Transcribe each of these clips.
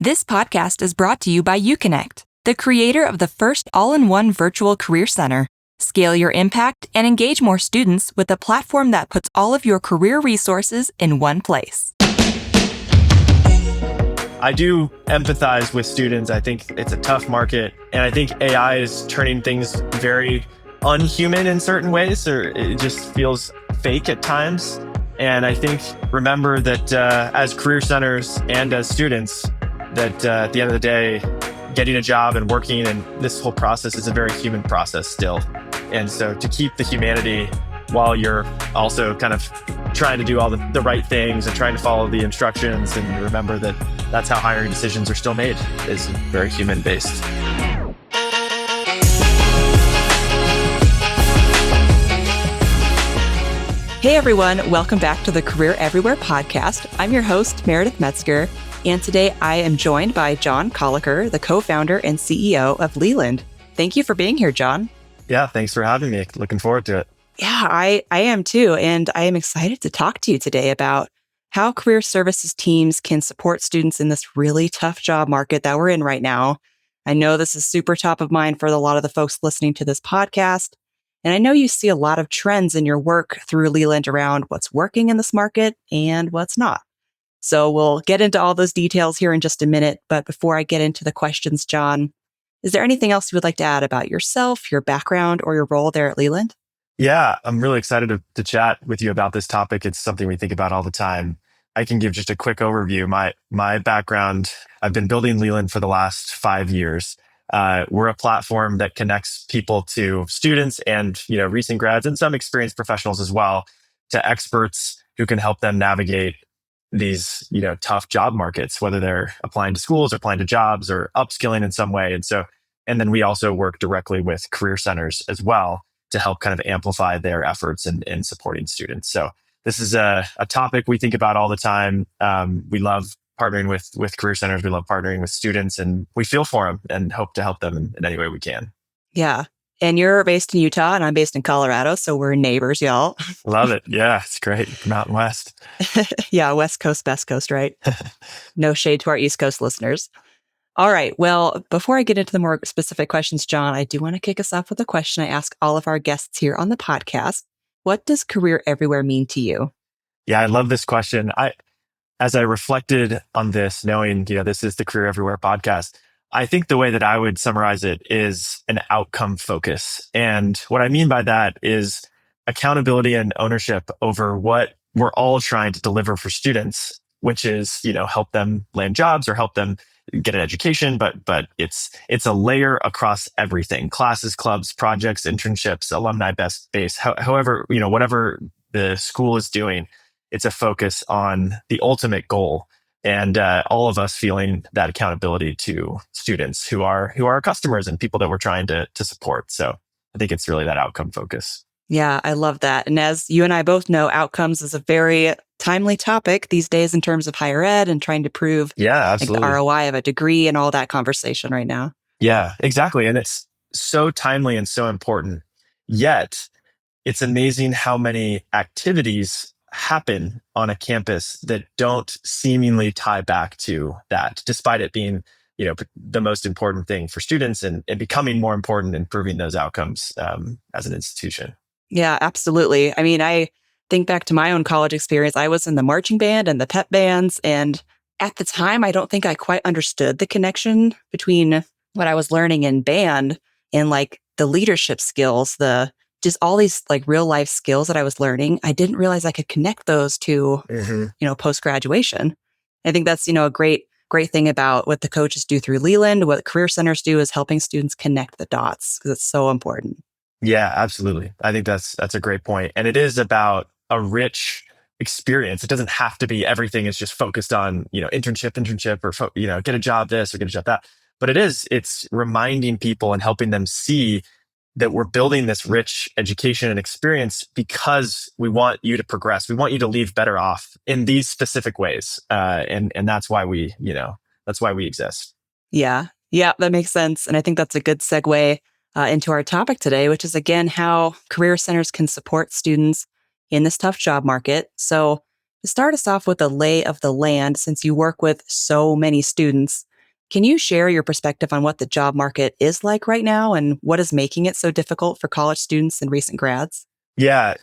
This podcast is brought to you by UConnect, the creator of the first all-in-one virtual career center. Scale your impact and engage more students with a platform that puts all of your career resources in one place. I do empathize with students. I think it's a tough market, and I think AI is turning things very unhuman in certain ways, or it just feels fake at times. And I think remember that as career centers and as students, that at the end of the day, getting a job and working and this whole process is a very human process still. And so to keep the humanity while you're also kind of trying to do all the right things and trying to follow the instructions, and remember that that's how hiring decisions are still made, is very human based. Hey everyone, welcome back to the Career Everywhere podcast. I'm your host, Meredith Metzger, and today I am joined by John Koelliker, the co-founder and CEO of Leland. Thank you for being here, John. Yeah, thanks for having me. Looking forward to it. Yeah, I am too, and I am excited to talk to you today about how career services teams can support students in this really tough job market that we're in right now. I know this is super top of mind for a lot of the folks listening to this podcast. And I know you see a lot of trends in your work through Leland around what's working in this market and what's not. So we'll get into all those details here in just a minute. But before I get into the questions, John, is there anything else you would like to add about yourself, your background, or your role there at Leland? Yeah, I'm really excited to chat with you about this topic. It's something we think about all the time. I can give just a quick overview. My background, I've been building Leland for the last 5 years. We're a platform that connects people to students and, recent grads and some experienced professionals as well, to experts who can help them navigate these, tough job markets, whether they're applying to schools or applying to jobs or upskilling in some way. And then we also work directly with career centers as well to help kind of amplify their efforts in supporting students. So this is a topic we think about all the time. We love partnering with career centers. We love partnering with students, and we feel for them and hope to help them in any way we can. Yeah. And you're based in Utah and I'm based in Colorado. So we're neighbors, y'all. Love it. Yeah, it's great. Mountain West. Yeah. West Coast, Best Coast, right? No shade to our East Coast listeners. All right. Well, before I get into the more specific questions, John, I do want to kick us off with a question I ask all of our guests here on the podcast. What does Career Everywhere mean to you? Yeah, I love this question. As I reflected on this, knowing, this is the Career Everywhere podcast, I think the way that I would summarize it is an outcome focus. And what I mean by that is accountability and ownership over what we're all trying to deliver for students, which is, help them land jobs or help them get an education. But it's a layer across everything: classes, clubs, projects, internships, alumni base, however, whatever the school is doing. It's a focus on the ultimate goal, and all of us feeling that accountability to students who are our customers and people that we're trying to support. So I think it's really that outcome focus. Yeah, I love that. And as you and I both know, outcomes is a very timely topic these days in terms of higher ed and trying to prove the ROI of a degree and all that conversation right now. Yeah, exactly. And it's so timely and so important. Yet it's amazing how many activities happen on a campus that don't seemingly tie back to that, despite it being, the most important thing for students and becoming more important in improving those outcomes as an institution. Yeah, absolutely. I mean, I think back to my own college experience. I was in the marching band and the pep bands. And at the time, I don't think I quite understood the connection between what I was learning in band and the leadership skills, just all these real life skills that I was learning. I didn't realize I could connect those to, post-graduation. I think that's, a great thing about what the coaches do through Leland. What career centers do is helping students connect the dots because it's so important. Yeah, absolutely. I think that's a great point. And it is about a rich experience. It doesn't have to be everything is just focused on, internship or, get a job this or get a job that. But it's reminding people and helping them see that we're building this rich education and experience because we want you to progress. We want you to leave better off in these specific ways. And that's why we exist. Yeah, that makes sense. And I think that's a good segue into our topic today, which is, again, how career centers can support students in this tough job market. So to start us off with a lay of the land, since you work with so many students, Can you share your perspective on what the job market is like right now and what is making it so difficult for college students and recent grads? Yeah.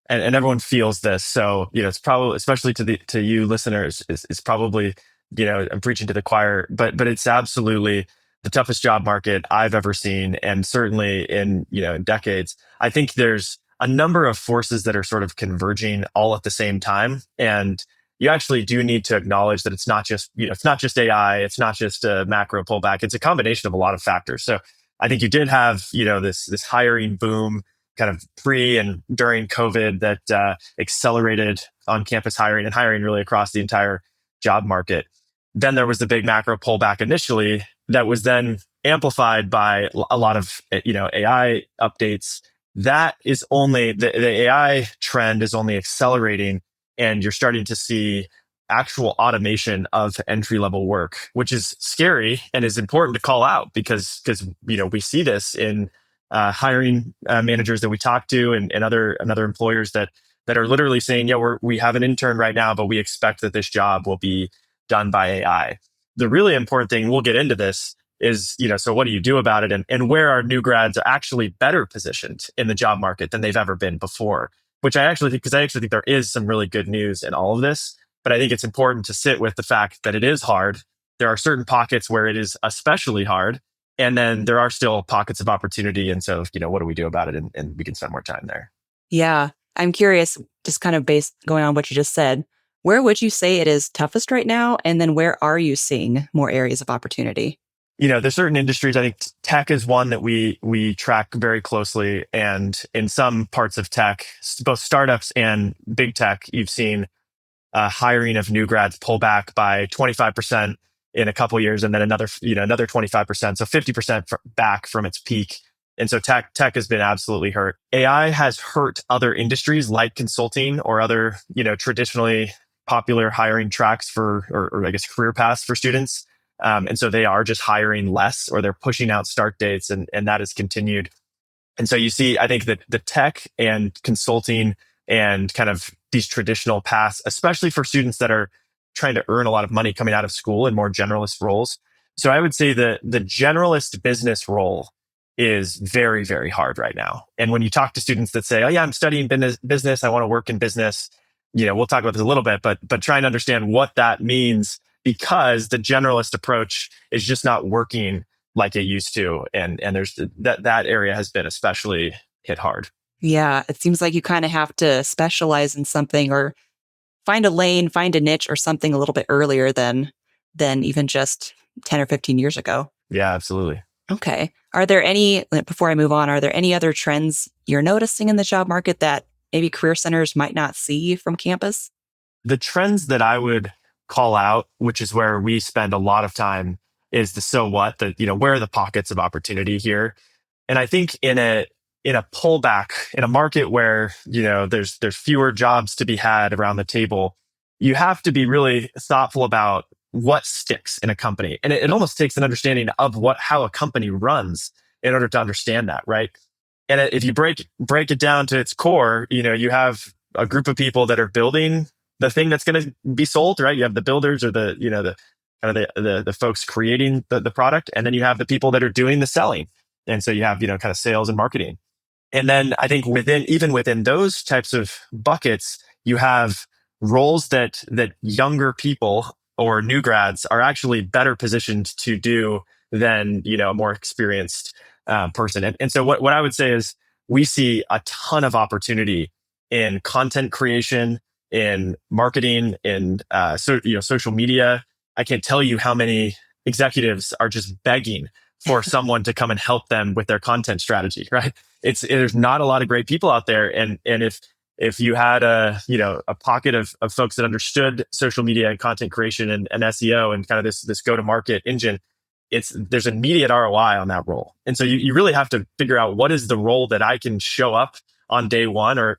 And everyone feels this. So, it's probably, especially to you listeners, it's probably, I'm preaching to the choir, but it's absolutely the toughest job market I've ever seen. And certainly in decades. I think there's a number of forces that are sort of converging all at the same time. And you actually do need to acknowledge that it's not just AI, it's not just a macro pullback, it's a combination of a lot of factors. So I think you did have, this hiring boom kind of pre and during COVID that accelerated on campus hiring and hiring really across the entire job market. Then there was the big macro pullback initially that was then amplified by a lot of AI updates. That is only the AI trend is only accelerating, and you're starting to see actual automation of entry level work, which is scary and is important to call out because we see this in hiring managers that we talk to and other employers that are literally saying, yeah, we have an intern right now, but we expect that this job will be done by AI. The really important thing, we'll get into this, is, so what do you do about it? And where are new grads actually better positioned in the job market than they've ever been before? Which I actually think, because I actually think there is some really good news in all of this. But I think it's important to sit with the fact that it is hard. There are certain pockets where it is especially hard. And then there are still pockets of opportunity. And so, what do we do about it? And we can spend more time there. Yeah, I'm curious, just kind of based going on what you just said, where would you say it is toughest right now? And then where are you seeing more areas of opportunity? There's certain industries. I think tech is one that we track very closely. And in some parts of tech, both startups and big tech, you've seen hiring of new grads pull back by 25% in a couple of years, and then another 25%, so 50% back from its peak. And so tech has been absolutely hurt. AI has hurt other industries like consulting or other traditionally popular hiring tracks or I guess career paths for students. And so they are just hiring less, or they're pushing out start dates, and that has continued. And so you see, I think that the tech and consulting and kind of these traditional paths, especially for students that are trying to earn a lot of money coming out of school in more generalist roles. So I would say the generalist business role is very, very hard right now. And when you talk to students that say, oh yeah, I'm studying business, I want to work in business, we'll talk about this a little bit, but trying to understand what that means, because the generalist approach is just not working like it used to. And there's that area has been especially hit hard. Yeah, it seems like you kind of have to specialize in something or find a lane, find a niche or something a little bit earlier than even just 10 or 15 years ago. Yeah, absolutely. Okay. Are there any, before I move on, are there any other trends you're noticing in the job market that maybe career centers might not see from campus? The trends that I would call out, which is where we spend a lot of time, is the so what, where are the pockets of opportunity here? And I think in a pullback, in a market where, there's fewer jobs to be had around the table, you have to be really thoughtful about what sticks in a company. And it almost takes an understanding of how a company runs in order to understand that, right? And if you break it down to its core, you have a group of people that are building the thing that's going to be sold, right? You have the builders, or the kind of the folks creating the product, and then you have the people that are doing the selling. And so you have, kind of sales and marketing. And then I think even within those types of buckets, you have roles that younger people or new grads are actually better positioned to do than, a more experienced person. And so what I would say is we see a ton of opportunity in content creation, in marketing, in social media. I can't tell you how many executives are just begging for someone to come and help them with their content strategy, right? There's not a lot of great people out there. And if you had a pocket of folks that understood social media and content creation and SEO and kind of this go-to-market engine, there's immediate ROI on that role. And so you really have to figure out what is the role that I can show up on day one, or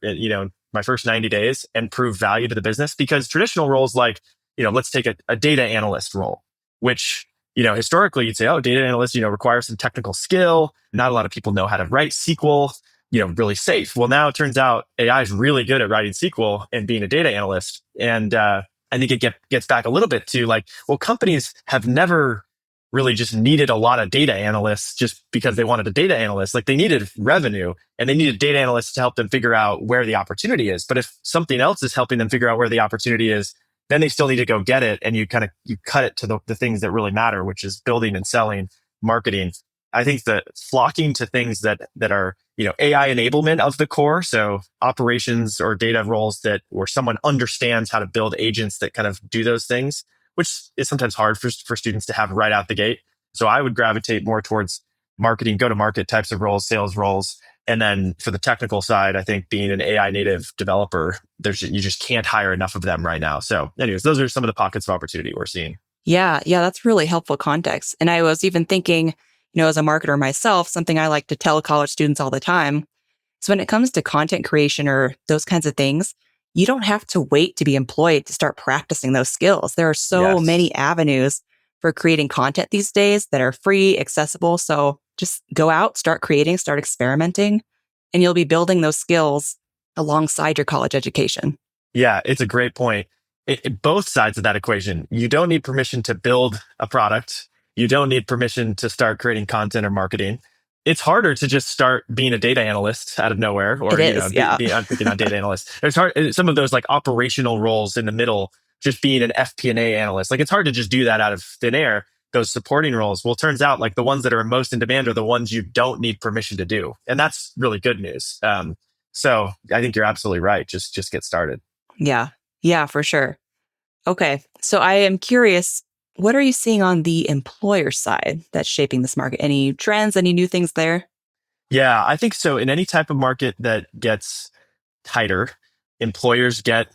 my first 90 days, and prove value to the business. Because traditional roles like, let's take a data analyst role, which historically you'd say, oh, data analyst, requires some technical skill. Not a lot of people know how to write SQL, really safe. Well, now it turns out AI is really good at writing SQL and being a data analyst. And I think it gets back a little bit to like, well, companies have never really just needed a lot of data analysts just because they wanted a data analyst. Like they needed revenue and they needed data analysts to help them figure out where the opportunity is. But if something else is helping them figure out where the opportunity is, then they still need to go get it. And you cut it to the things that really matter, which is building and selling, marketing. I think that flocking to things that are, AI enablement of the core. So operations or data roles where someone understands how to build agents that kind of do those things, which is sometimes hard for students to have right out the gate. So I would gravitate more towards marketing, go to market types of roles, sales roles. And then for the technical side, I think being an AI native developer, you just can't hire enough of them right now. So anyways, those are some of the pockets of opportunity we're seeing. Yeah, yeah, that's really helpful context. And I was even thinking, as a marketer myself, something I like to tell college students all the time. So when it comes to content creation or those kinds of things, you don't have to wait to be employed to start practicing those skills. There are so Yes. many avenues for creating content these days that are free, accessible. So just go out, start creating, start experimenting, and you'll be building those skills alongside your college education. Yeah, it's a great point. Both sides of that equation. You don't need permission to build a product. You don't need permission to start creating content or marketing. It's harder to just start being a data analyst out of nowhere, It or is, yeah. I'm picking on data analysts. There's hard some of those like operational roles in the middle. Just being an FP&A analyst, like it's hard to just do that out of thin air. Those supporting roles. Well, it turns out like the ones that are most in demand are the ones you don't need permission to do, and that's really good news. So I think you're absolutely right. Just get started. Yeah. Yeah, for sure. Okay. So I am curious, what are you seeing on the employer side that's shaping this market? Any trends, any new things there? Yeah, I think so. In any type of market that gets tighter, employers get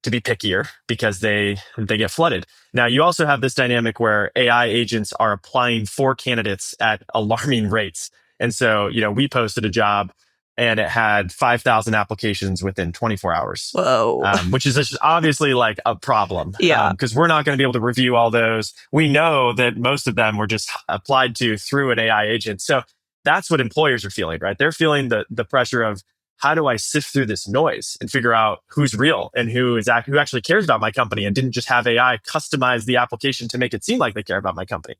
to be pickier because they get flooded. Now, you also have this dynamic where AI agents are applying for candidates at alarming rates. And so, we posted a job and it had 5,000 applications within 24 hours. Whoa. Which is just obviously like a problem Yeah. because we're not going to be able to review all those. We know that most of them were just applied to through an AI agent. So that's what employers are feeling, right? They're feeling the pressure of how do I sift through this noise and figure out who's real and who actually cares about my company and didn't just have AI customize the application to make it seem like they care about my company.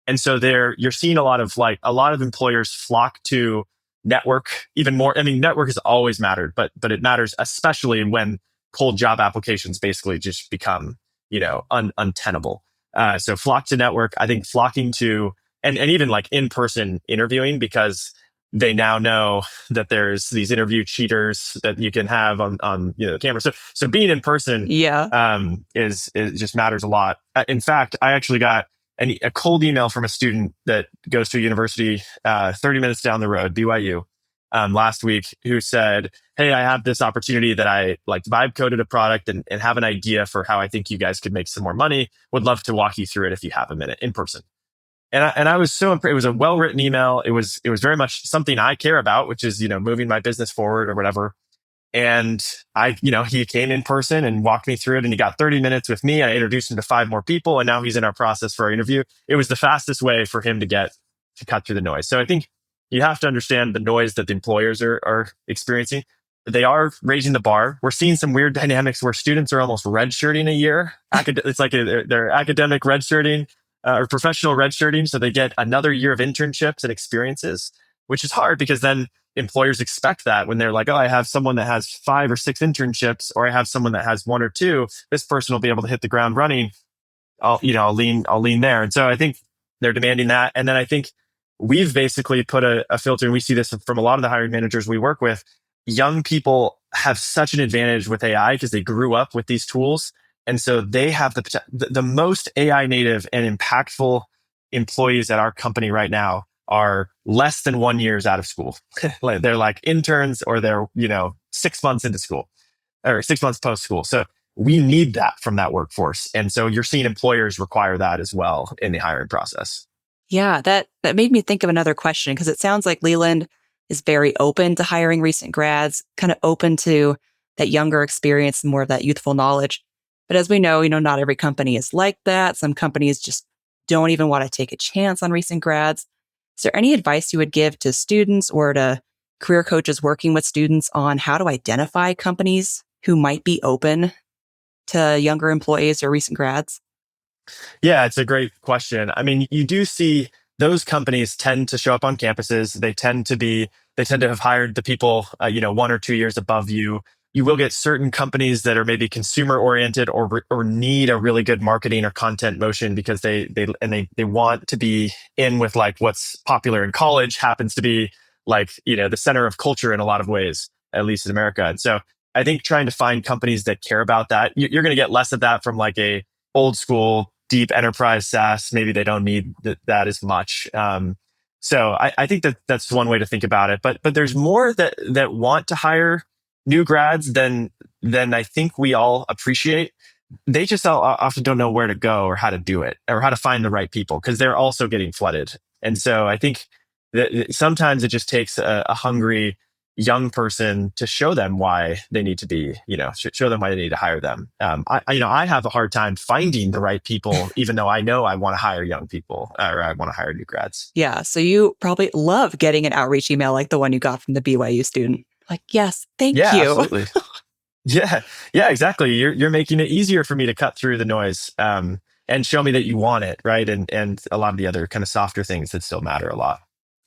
And so you're seeing a lot of employers flock to network even more. I mean, network has always mattered, but it matters especially when cold job applications basically just become, untenable. So flock to network, I think flocking to, and even like in-person interviewing because they now know that there's these interview cheaters that you can have on the camera. So being in person, Yeah. is just matters a lot. In fact, I actually got a cold email from a student that goes to a university 30 minutes down the road, BYU, last week, who said, "Hey, I have this opportunity that I like vibe coded a product and have an idea for how I think you guys could make some more money. Would love to walk you through it if you have a minute in person." And I was so impressed. It was a well written email. It was very much something I care about, which is moving my business forward or whatever. And he came in person and walked me through it, and he got 30 minutes with me. I introduced him to 5 more people, and now he's in our process for our interview. It was the fastest way for him to cut through the noise. So I think you have to understand the noise that the employers are experiencing. They are raising the bar. We're seeing some weird dynamics where students are almost redshirting a year. It's like they're academic redshirting or professional redshirting, so they get another year of internships and experiences, which is hard because then employers expect that when they're like, "Oh, I have someone that has 5 or 6 internships, or I have someone that has 1 or 2. This person will be able to hit the ground running. I'll lean there." And so I think they're demanding that. And then I think we've basically put a filter, and we see this from a lot of the hiring managers we work with. Young people have such an advantage with AI because they grew up with these tools. And so they have the most AI native and impactful employees at our company right now are less than 1 years out of school. They're like interns, or they're, 6 months into school or 6 months post school. So we need that from that workforce. And so you're seeing employers require that as well in the hiring process. Yeah, that made me think of another question because it sounds like Leland is very open to hiring recent grads, kind of open to that younger experience and more of that youthful knowledge. But as we know, not every company is like that. Some companies just don't even want to take a chance on recent grads. Is there any advice you would give to students or to career coaches working with students on how to identify companies who might be open to younger employees or recent grads? Yeah, it's a great question. I mean, you do see those companies tend to show up on campuses. They tend to have hired the people, 1 or 2 years above you. You will get certain companies that are maybe consumer oriented or need a really good marketing or content motion because they want to be in with like what's popular in college happens to be like, the center of culture in a lot of ways, at least in America. And so I think trying to find companies that care about that, you're going to get less of that from like a old school, deep enterprise SaaS. Maybe they don't need that as much. So I think that that's one way to think about it. But there's more that want to hire new grads than I think we all appreciate. They just often don't know where to go or how to do it or how to find the right people because they're also getting flooded. And so I think that sometimes it just takes a hungry young person to show them why they need to be, show them why they need to hire them. I have a hard time finding the right people, even though I know I want to hire young people or I want to hire new grads. Yeah. So you probably love getting an outreach email like the one you got from the BYU student. Like, yes, thank Yeah, you. absolutely. Yeah, yeah, exactly. You're making it easier for me to cut through the noise, and show me that you want it, right? And a lot of the other kind of softer things that still matter a lot.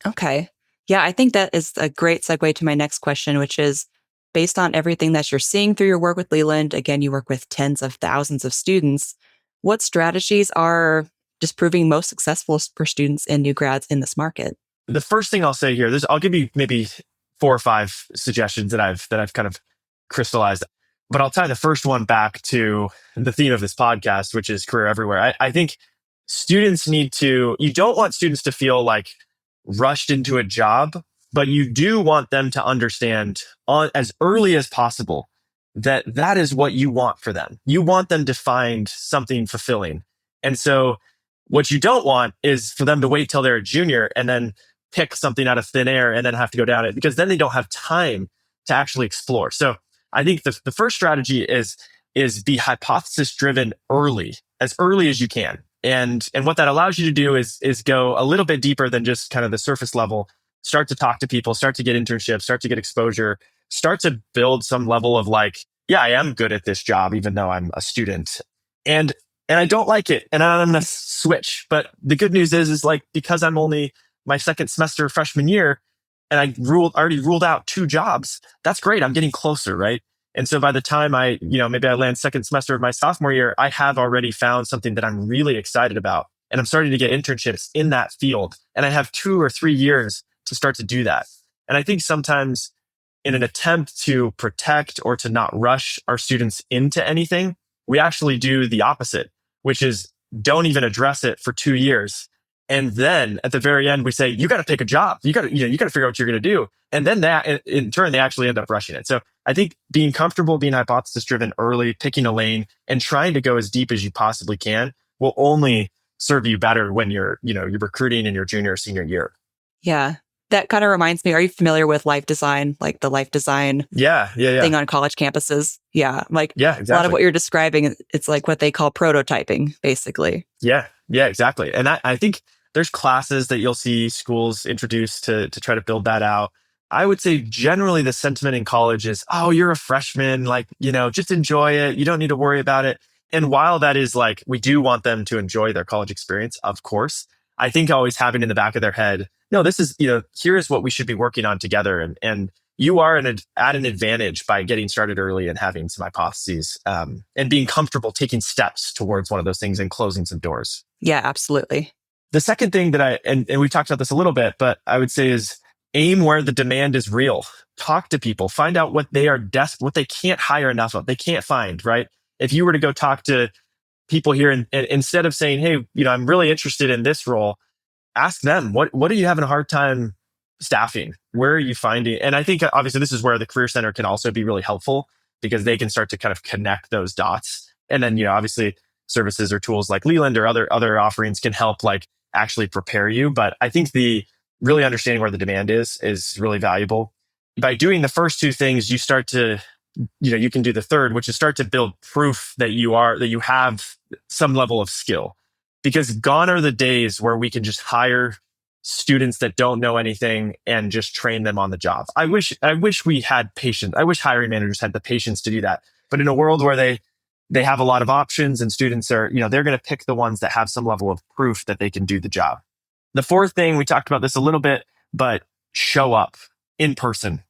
Okay. Yeah, I think that is a great segue to my next question, which is based on everything that you're seeing through your work with Leland. Again, you work with tens of thousands of students. What strategies are just proving most successful for students and new grads in this market? The first thing I'll say here, I'll give you maybe 4 or 5 suggestions that I've kind of crystallized, but I'll tie the first one back to the theme of this podcast, which is career everywhere. I think you don't want students to feel like rushed into a job, but you do want them to understand as early as possible that that is what you want for them. You want them to find something fulfilling. And so what you don't want is for them to wait till they're a junior and then pick something out of thin air and then have to go down it because then they don't have time to actually explore. So I think the first strategy is be hypothesis driven as early as you can. And what that allows you to do is go a little bit deeper than just kind of the surface level. Start to talk to people, start to get internships, start to get exposure, start to build some level of like, yeah, I am good at this job, even though I'm a student. And and I don't like it, and I'm gonna switch. But the good news is like because I'm only my second semester freshman year, and already ruled out 2 jobs. That's great. I'm getting closer, right? And so by the time maybe I land second semester of my sophomore year, I have already found something that I'm really excited about. And I'm starting to get internships in that field. And I have 2 or 3 years to start to do that. And I think sometimes in an attempt to protect or to not rush our students into anything, we actually do the opposite, which is don't even address it for 2 years. And then at the very end, we say, you got to pick a job. You got to figure out what you're going to do. And then that in turn, they actually end up rushing it. So I think being comfortable, being hypothesis driven early, picking a lane and trying to go as deep as you possibly can will only serve you better when you're recruiting in your junior or senior year. Yeah. That kind of reminds me, are you familiar with life design, like the life design Yeah. Yeah. Yeah. thing on college campuses? Yeah. Like Yeah, a lot of exactly. what you're describing, it's like what they call prototyping, basically. Yeah. Yeah, exactly. And I think there's classes that you'll see schools introduce to try to build that out. I would say generally the sentiment in college is, oh, you're a freshman, like, just enjoy it. You don't need to worry about it. And while that is like, we do want them to enjoy their college experience, of course, I think always having in the back of their head, no, this is, here is what we should be working on together. And you are at an advantage by getting started early and having some hypotheses, and being comfortable taking steps towards one of those things and closing some doors. Yeah, absolutely. The second thing and we talked about this a little bit, but I would say is aim where the demand is real. Talk to people, find out what they are what they can't hire enough of, they can't find, right? If you were to go talk to people here and instead of saying, hey, I'm really interested in this role, ask them, what are you having a hard time staffing? Where are you finding? And I think obviously this is where the Career Center can also be really helpful because they can start to kind of connect those dots. And then, obviously services or tools like Leland or other offerings can help like actually prepare you. But I think the really understanding where the demand is really valuable. By doing the first 2 things, you start to, you can do the third, which is start to build proof that you have some level of skill. Because gone are the days where we can just hire students that don't know anything and just train them on the job. I wish we had patience. I wish hiring managers had the patience to do that. But in a world where they have a lot of options, and students are, they're going to pick the ones that have some level of proof that they can do the job. The fourth thing, we talked about this a little bit, but show up in person.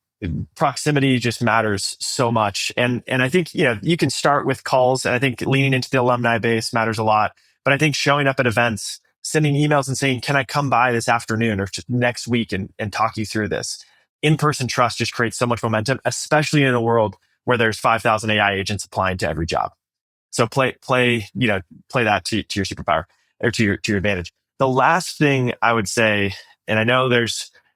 Proximity just matters so much. And I think, you can start with calls. And I think leaning into the alumni base matters a lot. But I think showing up at events, sending emails and saying, can I come by this afternoon or just next week and talk you through this? In-person trust just creates so much momentum, especially in a world where there's 5,000 AI agents applying to every job. So play that to your superpower or to your advantage. The last thing I would say, and I know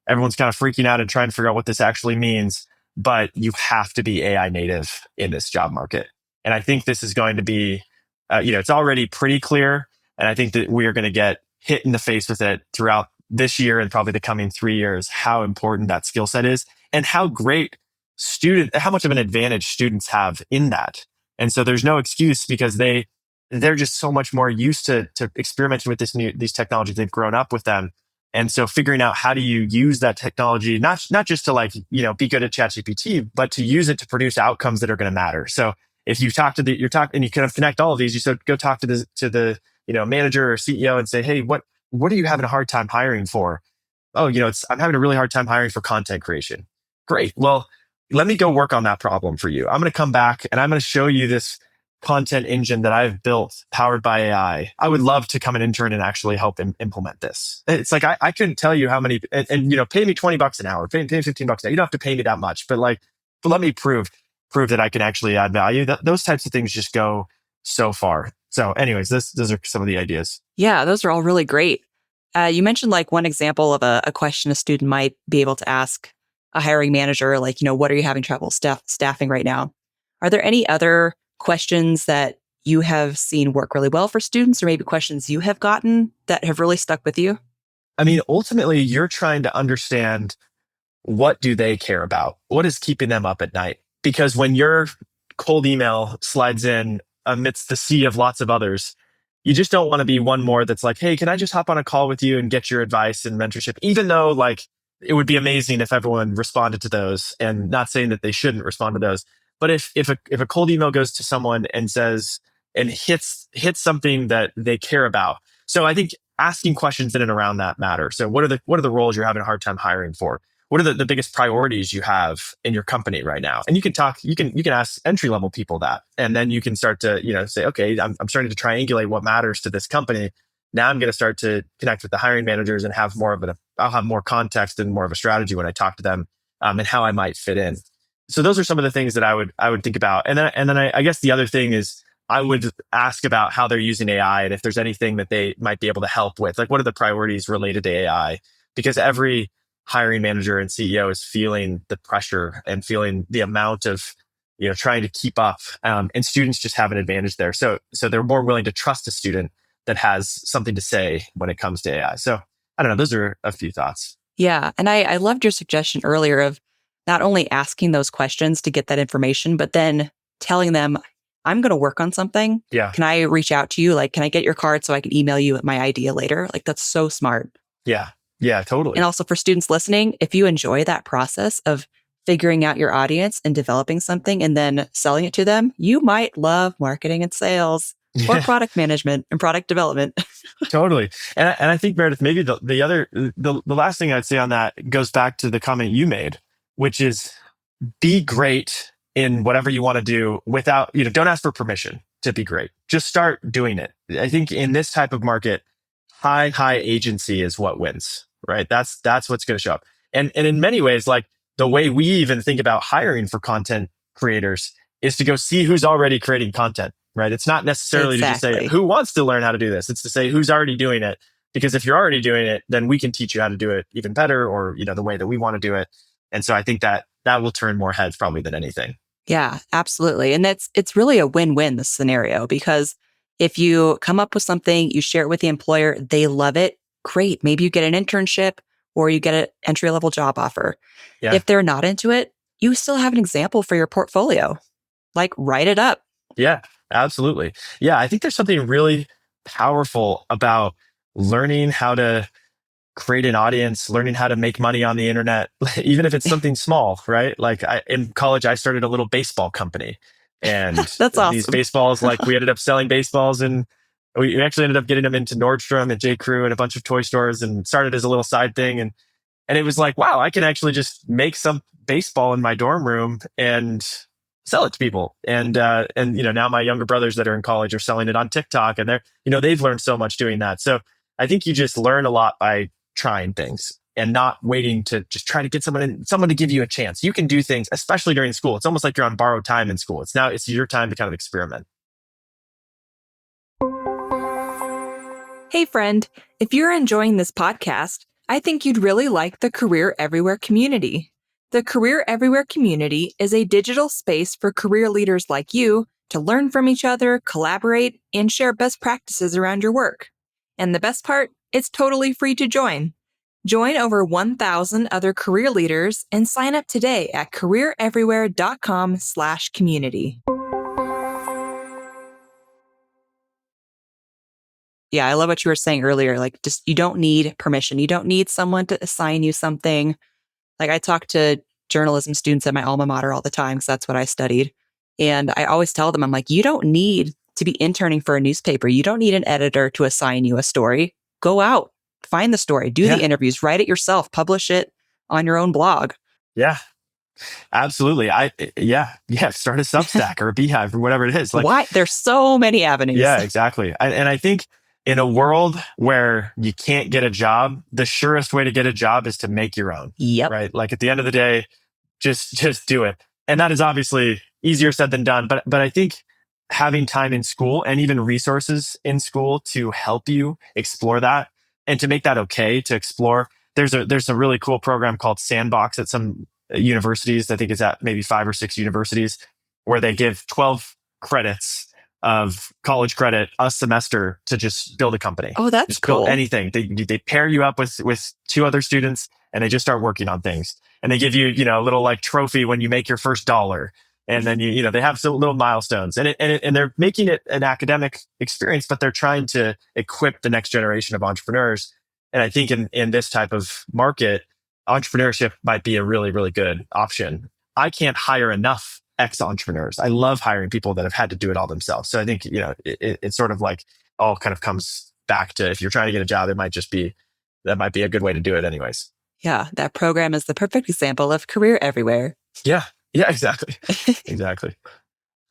everyone's kind of freaking out and trying to figure out what this actually means, but you have to be AI native in this job market. And I think this is going to be, it's already pretty clear. And I think that we are going to get hit in the face with it throughout this year and probably the coming 3 years, how important that skill set is and how much of an advantage students have in that. And so there's no excuse because they're just so much more used to experimenting with these technologies. They've grown up with them. And so figuring out how do you use that technology, not just to be good at ChatGPT, but to use it to produce outcomes that are going to matter. So if you talk to and you kind of connect all of these, go talk to the manager or CEO and say, hey, what are you having a hard time hiring for? Oh, I'm having a really hard time hiring for content creation. Great. Well, let me go work on that problem for you. I'm going to come back and I'm going to show you this content engine that I've built powered by AI. I would love to come and intern and actually help implement this. It's like, I couldn't tell you how many, and pay me $20 an hour, pay me $15 an hour. You don't have to pay me that much, but let me prove that I can actually add value. Those types of things just go so far. So anyways, those are some of the ideas. Yeah, those are all really great. You mentioned one example of a question a student might be able to ask a hiring manager, what are you having trouble staffing right now? Are there any other questions that you have seen work really well for students, or maybe questions you have gotten that have really stuck with you? I mean, ultimately, you're trying to understand what do they care about? What is keeping them up at night? Because when your cold email slides in amidst the sea of lots of others, you just don't want to be one more that's like, hey, can I just hop on a call with you and get your advice and mentorship? Even though it would be amazing if everyone responded to those, and not saying that they shouldn't respond to those. But if a cold email goes to someone and says and hits something that they care about. So I think asking questions in and around that matter. So what are the roles you're having a hard time hiring for? What are the biggest priorities you have in your company right now? And you can ask entry level people that, and then you can start to, say, okay, I'm starting to triangulate what matters to this company. Now I'm going to start to connect with the hiring managers and have I'll have more context and more of a strategy when I talk to them, and how I might fit in. So those are some of the things that I would think about. And then I guess the other thing is I would ask about how they're using AI and if there's anything that they might be able to help with. Like, what are the priorities related to AI? Because every hiring manager and CEO is feeling the pressure and feeling the amount of, trying to keep up. And students just have an advantage there. So they're more willing to trust a student that has something to say when it comes to AI. So I don't know. Those are a few thoughts. Yeah. And I loved your suggestion earlier of not only asking those questions to get that information, but then telling them, I'm going to work on something. Yeah. Can I reach out to you? Can I get your card so I can email you my idea later? That's so smart. Yeah. Yeah, totally. And also for students listening, if you enjoy that process of figuring out your audience and developing something and then selling it to them, you might love marketing and sales or product management and product development. Totally. And I think, Meredith, maybe the last thing I'd say on that goes back to the comment you made, which is be great in whatever you want to do without, don't ask for permission to be great. Just start doing it. I think in this type of market, high agency is what wins, right? That's what's going to show up. And in many ways, the way we even think about hiring for content creators is to go see who's already creating content, right? It's not necessarily to just say who wants to learn how to do this. It's to say who's already doing it. Because if you're already doing it, then we can teach you how to do it even better, or, the way that we want to do it. And so I think that will turn more heads probably than anything. Yeah, absolutely. And it's really a win-win, this scenario, because if you come up with something, you share it with the employer, they love it, great. Maybe you get an internship or you get an entry-level job offer. Yeah. If they're not into it, you still have an example for your portfolio. Write it up. Yeah, absolutely. Yeah, I think there's something really powerful about learning how to create an audience, learning how to make money on the internet, even if it's something small, right? In college, I started a little baseball company And That's these awesome. baseballs, like we ended up selling baseballs, and we actually ended up getting them into Nordstrom and J. Crew and a bunch of toy stores, and started as a little side thing. And it was like, wow, I can actually just make some baseball in my dorm room and sell it to people. And now my younger brothers that are in college are selling it on TikTok, and they've learned so much doing that. So I think you just learn a lot by trying things and not waiting to just try to get someone to give you a chance. You can do things, especially during school. It's almost like you're on borrowed time in school. It's your time to kind of experiment. Hey, friend, if you're enjoying this podcast, I think you'd really like the Career Everywhere community. The Career Everywhere community is a digital space for career leaders like you to learn from each other, collaborate, and share best practices around your work. And the best part, it's totally free to join. Join over 1,000 other career leaders and sign up today at careereverywhere.com/community. Yeah, I love what you were saying earlier. Like, just you don't need permission. You don't need someone to assign you something. Like, I talk to journalism students at my alma mater all the time because that's what I studied. And I always tell them, I'm like, you don't need to be interning for a newspaper. You don't need an editor to assign you a story. Go out, find the story, do the Yeah. interviews, write it yourself, publish it on your own blog. Yeah. Absolutely. Yeah. Start a Substack or a Beehive or whatever it is. Like, Why? There's so many avenues. yeah, exactly. And I think in a world where you can't get a job, the surest way to get a job is to make your own. Yep. Right. Like at the end of the day, just do it. And that is obviously easier said than done. But I think having time in school and even resources in school to help you explore that and to make that okay to explore. There's a really cool program called Sandbox at some universities. I think it's at maybe 5 or 6 universities where they give 12 credits of college credit a semester to just build a company. Oh, that's Just build cool. anything. They pair you up with 2 other students, and they just start working on things. And they give you, a little like trophy when you make your first dollar. And then they have some little milestones, and they're making it an academic experience, but they're trying to equip the next generation of entrepreneurs. And I think in this type of market, entrepreneurship might be a really, really good option. I can't hire enough ex-entrepreneurs. I love hiring people that have had to do it all themselves. So I think, it's sort of like all kind of comes back to, if you're trying to get a job, that might be a good way to do it anyways. Yeah, that program is the perfect example of Career Everywhere. Yeah. Yeah, exactly. Exactly.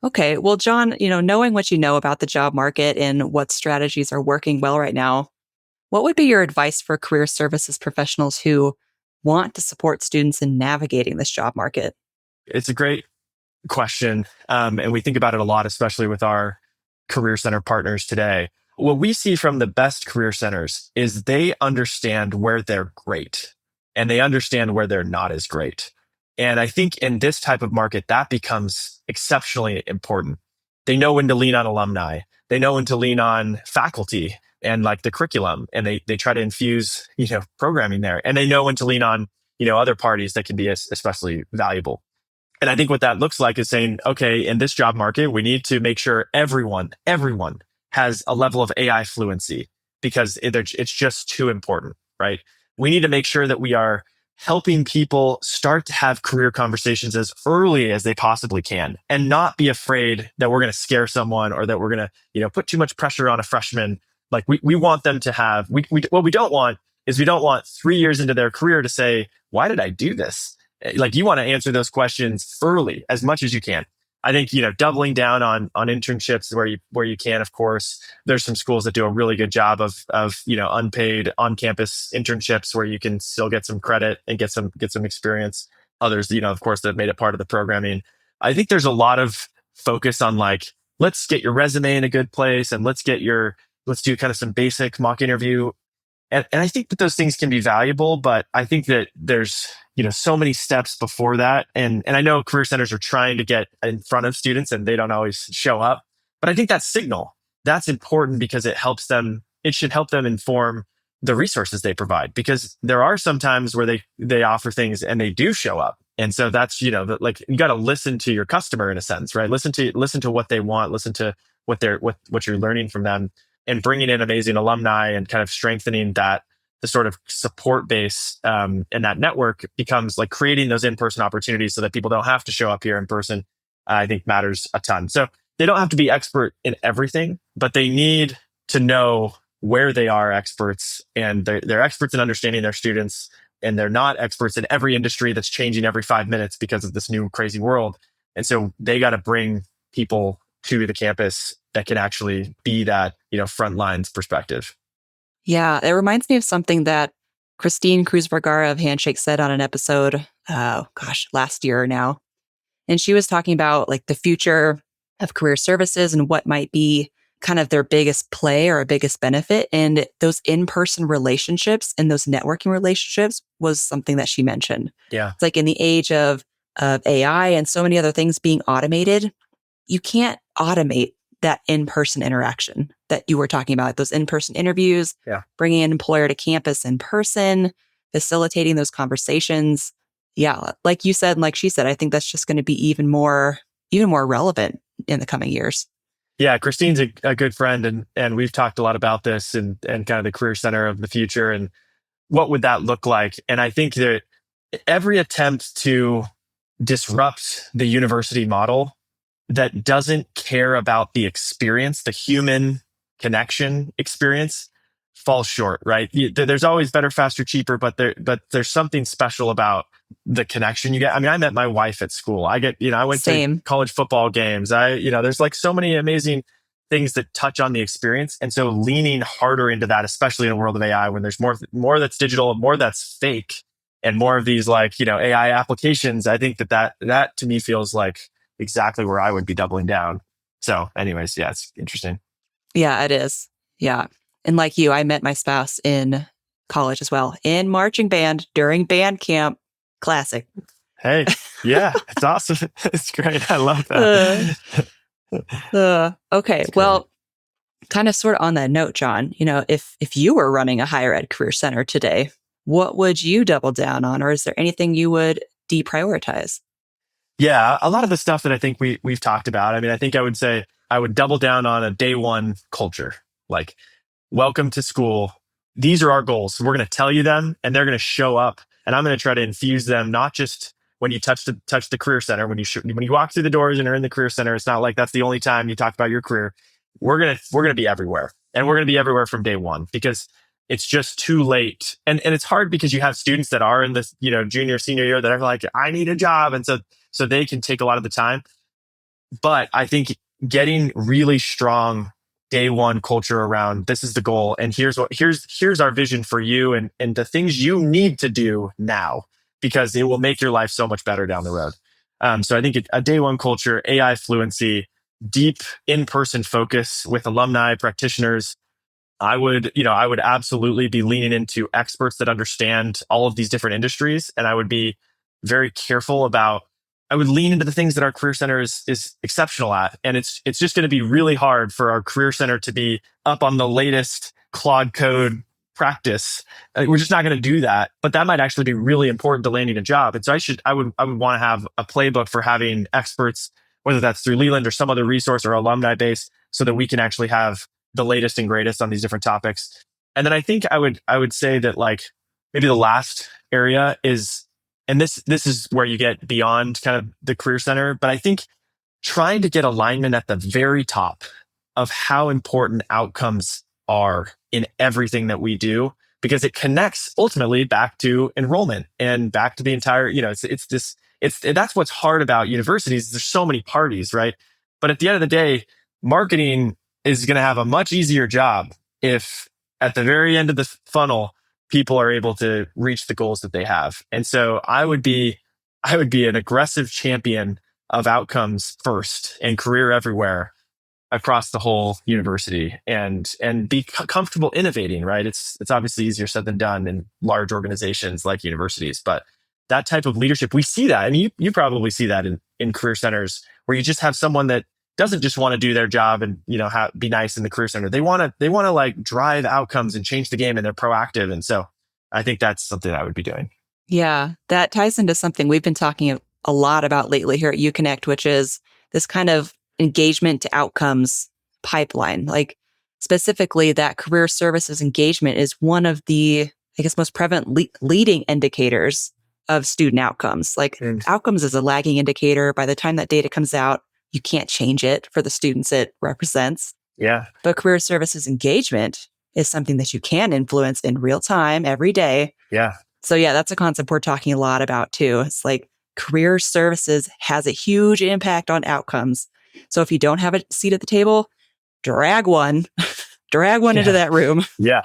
Okay. Well, John, knowing what you know about the job market and what strategies are working well right now, what would be your advice for career services professionals who want to support students in navigating this job market? It's a great question. And we think about it a lot, especially with our career center partners today. What we see from the best career centers is they understand where they're great and they understand where they're not as great. And I think in this type of market, that becomes exceptionally important. They know when to lean on alumni. They know when to lean on faculty and like the curriculum, and they try to infuse, programming there. And they know when to lean on, other parties that can be especially valuable. And I think what that looks like is saying, okay, in this job market, we need to make sure everyone has a level of AI fluency because it's just too important, right? We need to make sure that we are helping people start to have career conversations as early as they possibly can and not be afraid that we're going to scare someone or that we're going to, put too much pressure on a freshman. Like we want them to have, what we don't want is we don't want 3 years into their career to say, why did I do this? Like you want to answer those questions early as much as you can. I think, doubling down on internships where you can, of course. There's some schools that do a really good job of unpaid on-campus internships where you can still get some credit and get some experience. Others, of course, that made it part of the programming. I think there's a lot of focus on like, let's get your resume in a good place and let's do kind of some basic mock interview. And I think that those things can be valuable, but I think that there's, so many steps before that. And I know career centers are trying to get in front of students and they don't always show up, but I think that signal, that's important because it should help them inform the resources they provide, because there are some times where they offer things and they do show up. And so that's, like you got to listen to your customer in a sense, right? Listen to what they want, listen to what you're learning from them, and bringing in amazing alumni and kind of strengthening the sort of support base and that network becomes like creating those in-person opportunities so that people don't have to show up here in person. I think matters a ton. So they don't have to be expert in everything, but they need to know where they are experts, and they're experts in understanding their students, and they're not experts in every industry that's changing every 5 minutes because of this new crazy world. And so they got to bring people to the campus that can actually be that, front lines perspective. Yeah, it reminds me of something that Christine Cruz Vergara of Handshake said on an episode, last year now. And she was talking about like the future of career services and what might be kind of their biggest play or biggest benefit. And those in-person relationships and those networking relationships was something that she mentioned. Yeah. It's like in the age of AI and so many other things being automated, you can't automate that in-person interaction that you were talking about, those in-person interviews, bringing an employer to campus in person, facilitating those conversations. Yeah, like you said, and like she said, I think that's just going to be even more relevant in the coming years. Yeah, Christine's a good friend, and we've talked a lot about this and kind of the career center of the future and what would that look like. And I think that every attempt to disrupt the university model that doesn't care about the experience, the human connection experience, falls short, right? There's always better, faster, cheaper, but there's something special about the connection you get. I mean, I met my wife at school. I went Same. to college football games. There's like so many amazing things that touch on the experience. And so leaning harder into that, especially in a world of AI, when there's more that's digital, more that's fake, and more of these AI applications, I think that to me feels like exactly where I would be doubling down. So anyways, yeah, it's interesting. Yeah, it is. Yeah. And like you, I met my spouse in college as well, in marching band during band camp. Classic. Hey, yeah, it's awesome. It's great. I love that. Okay. Well, kind of sort of on that note, John, if you were running a higher ed career center today, what would you double down on? Or is there anything you would deprioritize? Yeah, a lot of the stuff that I think we've talked about. I mean, I think I would say I would double down on a day one culture. Like, welcome to school. These are our goals. We're going to tell you them, and they're going to show up. And I'm going to try to infuse them, not just when you touch the career center. When you walk through the doors and are in the career center, it's not like that's the only time you talk about your career. We're gonna be everywhere, and we're gonna be everywhere from day one, because it's just too late. And it's hard because you have students that are in this junior, senior year that are like, I need a job, and so they can take a lot of the time. But I think getting really strong day one culture around, this is the goal, and here's our vision for you, and the things you need to do now, because it will make your life so much better down the road. So I think a day one culture, AI fluency, deep in-person focus with alumni, practitioners. I would absolutely be leaning into experts that understand all of these different industries. And I would be very careful about, I would lean into the things that our career center is exceptional at. And it's just going to be really hard for our career center to be up on the latest Claude code practice. We're just not going to do that, but that might actually be really important to landing a job. And so I would want to have a playbook for having experts, whether that's through Leland or some other resource or alumni base, so that we can actually have the latest and greatest on these different topics. And then I think I would say that, like, maybe the last area is, and this is where you get beyond kind of the career center, but I think trying to get alignment at the very top of how important outcomes are in everything that we do, because it connects ultimately back to enrollment and back to the entire, that's what's hard about universities. There's so many parties, right? But at the end of the day, marketing is going to have a much easier job if at the very end of the funnel, people are able to reach the goals that they have. And so I would be an aggressive champion of outcomes first and career everywhere across the whole university, and be comfortable innovating, right? It's obviously easier said than done in large organizations like universities, but that type of leadership, we see that. And you probably see that in career centers, where you just have someone that doesn't just want to do their job and be nice in the career center. They want to like drive outcomes and change the game, and they're proactive. And so I think that's something I would be doing. Yeah, that ties into something we've been talking a lot about lately here at UConnect, which is this kind of engagement to outcomes pipeline. Like, specifically, that career services engagement is one of the, I guess, most prevalent leading indicators of student outcomes. Like Mm. outcomes is a lagging indicator. By the time that data comes out, you can't change it for the students it represents. Yeah. But career services engagement is something that you can influence in real time every day. Yeah. So yeah, that's a concept we're talking a lot about too. It's like career services has a huge impact on outcomes. So if you don't have a seat at the table, drag one, drag one into Yeah. that room. Yeah.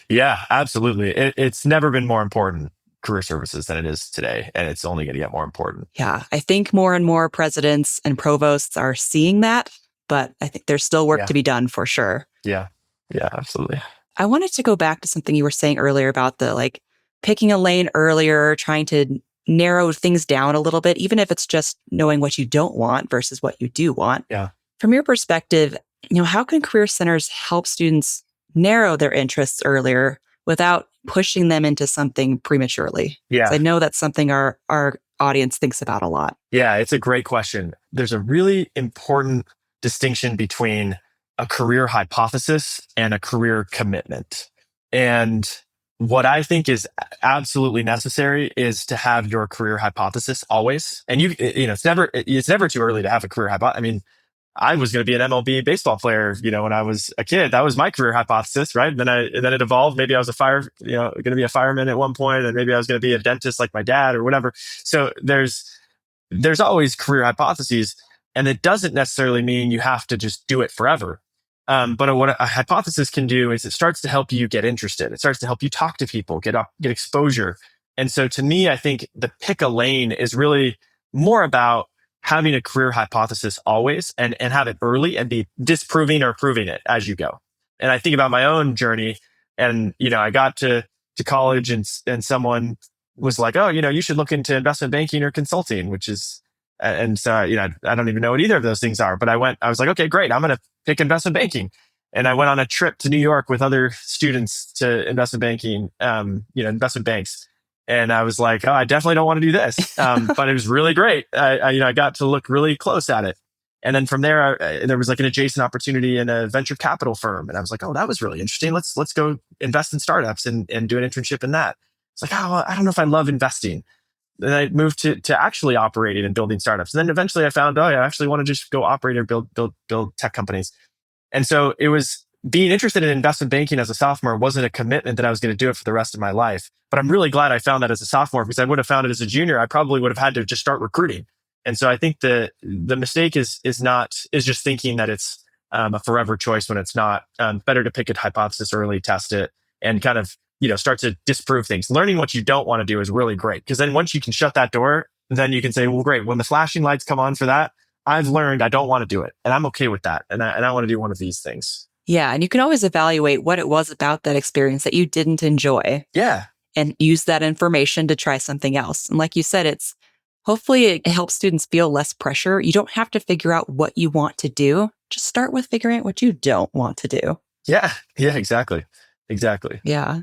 Yeah, absolutely. It's never been more important, career services, than it is today. And it's only going to get more important. Yeah, I think more and more presidents and provosts are seeing that, but I think there's still work Yeah. to be done for sure. Yeah. Yeah, absolutely. I wanted to go back to something you were saying earlier about the like picking a lane earlier, trying to narrow things down a little bit, even if it's just knowing what you don't want versus what you do want. Yeah. From your perspective, how can career centers help students narrow their interests earlier without pushing them into something prematurely? Yeah. I know that's something our audience thinks about a lot. Yeah, it's a great question. There's a really important distinction between a career hypothesis and a career commitment. And what I think is absolutely necessary is to have your career hypothesis always. And it's never too early to have a career hypothesis. I mean, I was going to be an MLB baseball player, when I was a kid. That was my career hypothesis, right? Then it evolved. Maybe I was going to be a fireman at one point, and maybe I was going to be a dentist like my dad or whatever. So there's always career hypotheses, and it doesn't necessarily mean you have to just do it forever. But what a hypothesis can do is it starts to help you get interested. It starts to help you talk to people, get exposure. And so to me, I think the pick a lane is really more about having a career hypothesis always and have it early and be disproving or proving it as you go. And I think about my own journey, and, I got to college and someone was like, oh, you should look into investment banking or consulting, which is, and so, I don't even know what either of those things are, but I was like, okay, great. I'm going to pick investment banking. And I went on a trip to New York with other students to investment banking, investment banks. And I was like, oh, I definitely don't want to do this. But it was really great. I got to look really close at it. And then from there, there was like an adjacent opportunity in a venture capital firm. And I was like, oh, that was really interesting. Let's go invest in startups and do an internship in that. It's like, oh, well, I don't know if I love investing. Then I moved to actually operating and building startups. And then eventually I found, oh, I actually want to just go operate or build tech companies. And so it was being interested in investment banking as a sophomore wasn't a commitment that I was going to do it for the rest of my life. But I'm really glad I found that as a sophomore, because I would have found it as a junior. I probably would have had to just start recruiting. And so I think the mistake is just thinking that it's a forever choice when it's not. Better to pick a hypothesis early, test it, and kind of start to disprove things. Learning what you don't want to do is really great, because then once you can shut that door, then you can say, well, great. When the flashing lights come on for that, I've learned I don't want to do it, and I'm okay with that, and I want to do one of these things. Yeah, and you can always evaluate what it was about that experience that you didn't enjoy. Yeah. And use that information to try something else. And like you said, hopefully it helps students feel less pressure. You don't have to figure out what you want to do. Just start with figuring out what you don't want to do. Yeah. Yeah, exactly. Exactly. Yeah.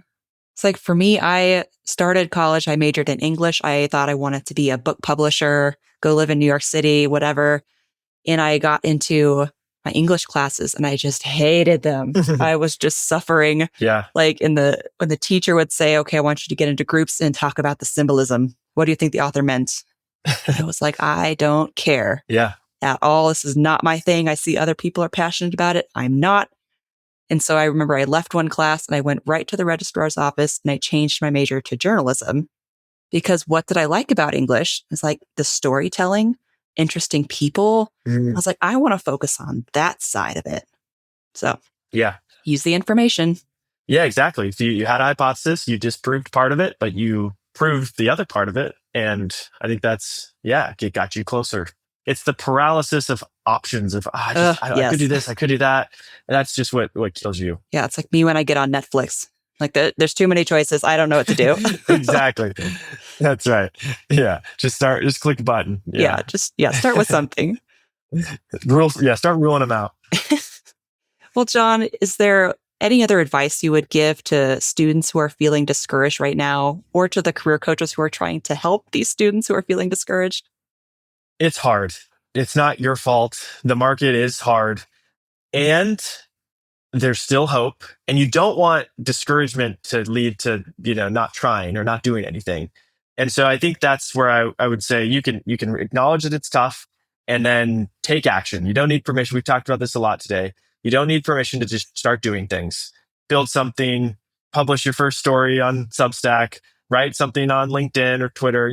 It's like for me, I started college, I majored in English. I thought I wanted to be a book publisher, go live in New York City, whatever. And I got into my English classes and I just hated them. I was just suffering. Yeah. Like when the teacher would say, okay, I want you to get into groups and talk about the symbolism. What do you think the author meant? I was like, I don't care. Yeah. At all. This is not my thing. I see other people are passionate about it. I'm not. And so I remember I left one class and I went right to the registrar's office and I changed my major to journalism, because what did I like about English? It's like the storytelling, interesting people. I was like, I want to focus on that side of it. So yeah, use the information. Yeah, exactly. So you had a hypothesis, you disproved part of it, but you proved the other part of it. And I think it got you closer. It's the paralysis of options of, Yes. I could do this, I could do that. And that's just what kills you. Yeah, it's like me when I get on Netflix. Like there's too many choices. I don't know what to do. Exactly. That's right. Yeah. Just click a button. Yeah. Start with something. Start ruling them out. Well, John, is there any other advice you would give to students who are feeling discouraged right now, or to the career coaches who are trying to help these students who are feeling discouraged? It's hard. It's not your fault. The market is hard. And there's still hope. And you don't want discouragement to lead to, not trying or not doing anything. And so I think that's where I would say you can acknowledge that it's tough and then take action. You don't need permission. We've talked about this a lot today. You don't need permission to just start doing things. Build something, publish your first story on Substack, write something on LinkedIn or Twitter,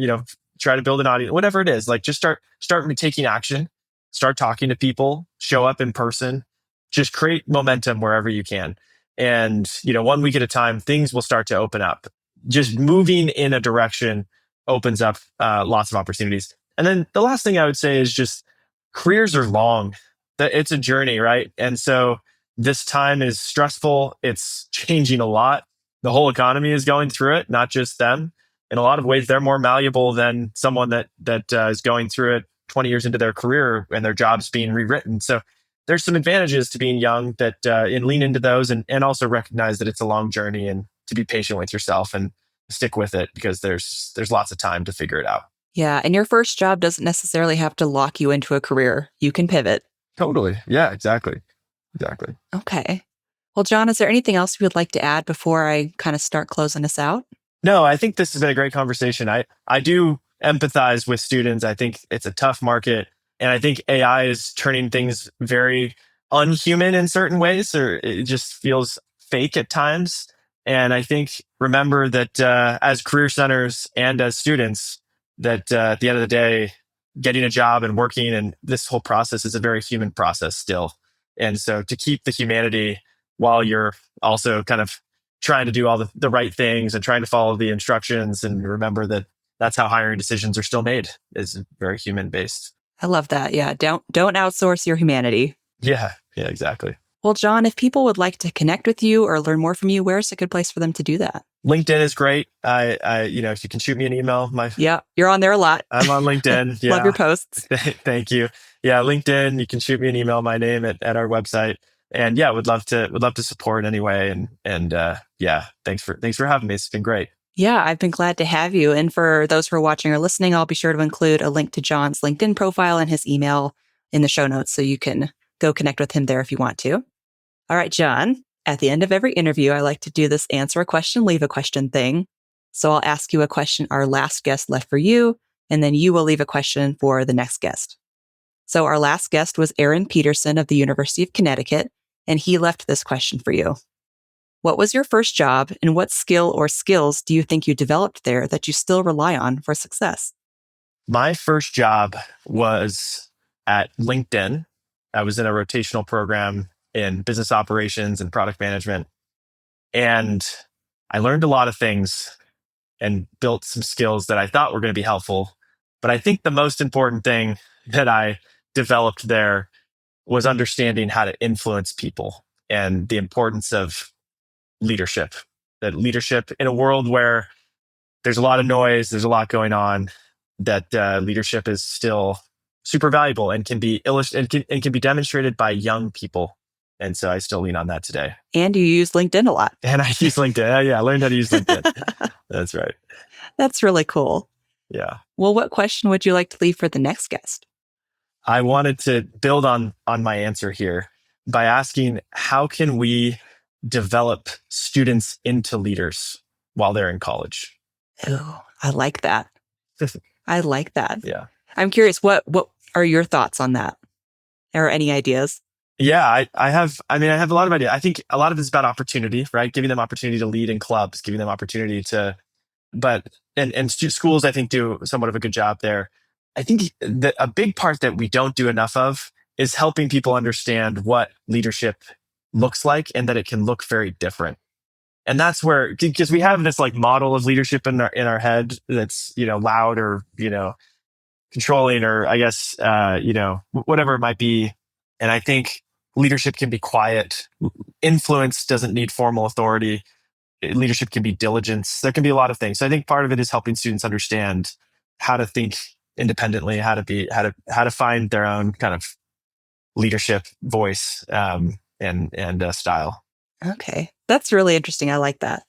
try to build an audience, whatever it is. Like just start taking action, start talking to people, show up in person, just create momentum wherever you can. And, 1 week at a time, things will start to open up. Just moving in a direction opens up lots of opportunities. And then the last thing I would say is just careers are long. It's a journey, right? And so this time is stressful. It's changing a lot. The whole economy is going through it, not just them. In a lot of ways, they're more malleable than someone that is going through it 20 years into their career and their job's being rewritten. So there's some advantages to being young that and lean into those and also recognize that it's a long journey and to be patient with yourself and stick with it because there's lots of time to figure it out. Yeah. And your first job doesn't necessarily have to lock you into a career. You can pivot. Totally. Yeah, exactly. Okay. Well, John, is there anything else you would like to add before I kind of start closing us out? No, I think this has been a great conversation. I do empathize with students. I think it's a tough market. And I think AI is turning things very unhuman in certain ways, or it just feels fake at times. And I think remember that as career centers and as students, that at the end of the day, getting a job and working and this whole process is a very human process still. And so to keep the humanity while you're also kind of trying to do all the right things and trying to follow the instructions and remember that that's how hiring decisions are still made, is very human based. I love that. Yeah. Don't outsource your humanity. Yeah, exactly. Well, John, if people would like to connect with you or learn more from you, where's a good place for them to do that? LinkedIn is great. If you can shoot me an email, yeah, you're on there a lot. I'm on LinkedIn. Yeah. Love your posts. Thank you. Yeah, LinkedIn. You can shoot me an email. My name at our website. And yeah, would love to support anyway. And thanks for having me. It's been great. Yeah, I've been glad to have you. And for those who are watching or listening, I'll be sure to include a link to John's LinkedIn profile and his email in the show notes so you can go connect with him there if you want to. All right, John, at the end of every interview, I like to do this answer a question, leave a question thing. So I'll ask you a question our last guest left for you, and then you will leave a question for the next guest. So our last guest was Aaron Peterson of the University of Connecticut, and he left this question for you. What was your first job, and what skill or skills do you think you developed there that you still rely on for success? My first job was at LinkedIn. I was in a rotational program in business operations and product management. And I learned a lot of things and built some skills that I thought were going to be helpful. But I think the most important thing that I developed there was understanding how to influence people and the importance of leadership. That leadership in a world where there's a lot of noise, there's a lot going on, that leadership is still super valuable and can be and can be demonstrated by young people. And so I still lean on that today. And you use LinkedIn a lot. And I use LinkedIn. Yeah, I learned how to use LinkedIn. That's right. That's really cool. Yeah. Well, what question would you like to leave for the next guest? I wanted to build on my answer here by asking, how can we develop students into leaders while they're in college? Oh, I like that. I like that. Yeah. I'm curious, what are your thoughts on that? Or any ideas? Yeah, I have a lot of ideas. I think a lot of it's about opportunity, right? Giving them opportunity to lead in clubs, giving them opportunity to, and schools, I think, do somewhat of a good job there. I think that a big part that we don't do enough of is helping people understand what leadership looks like and that it can look very different. And that's where, because we have this like model of leadership in our head that's, loud or, controlling, or I guess, whatever it might be. And I think leadership can be quiet. Influence doesn't need formal authority. Leadership can be diligence. There can be a lot of things. So I think part of it is helping students understand how to think independently, how to find their own kind of leadership voice and style. Okay, that's really interesting. I like that.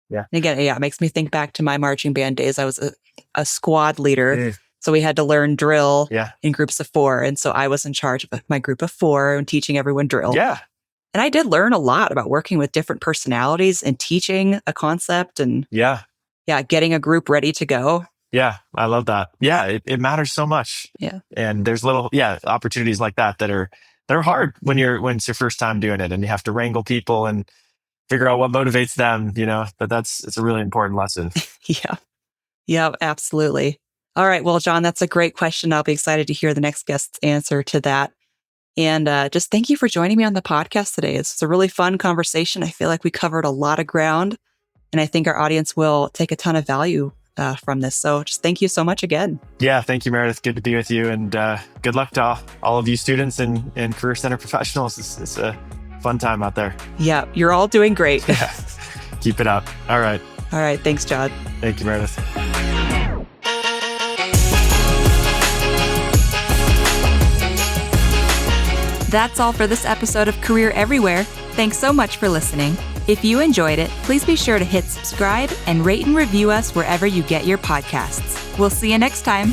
Yeah. And again, it makes me think back to my marching band days. I was a squad leader. So we had to learn drill in groups of 4. And so I was in charge of my group of 4 and teaching everyone drill. Yeah. And I did learn a lot about working with different personalities and teaching a concept and getting a group ready to go. Yeah, I love that. Yeah, it matters so much. Yeah. And there's opportunities like that they're hard when it's your first time doing it and you have to wrangle people and figure out what motivates them, but it's a really important lesson. Yeah. Yeah, absolutely. All right. Well, John, that's a great question. I'll be excited to hear the next guest's answer to that. And just thank you for joining me on the podcast today. It's a really fun conversation. I feel like we covered a lot of ground, and I think our audience will take a ton of value from this. So just thank you so much again. Yeah, thank you, Meredith. Good to be with you. And good luck to all of you students and Career Center professionals. It's a fun time out there. Yeah, you're all doing great. Yeah. Keep it up. All right. All right. Thanks, John. Thank you, Meredith. That's all for this episode of Career Everywhere. Thanks so much for listening. If you enjoyed it, please be sure to hit subscribe and rate and review us wherever you get your podcasts. We'll see you next time.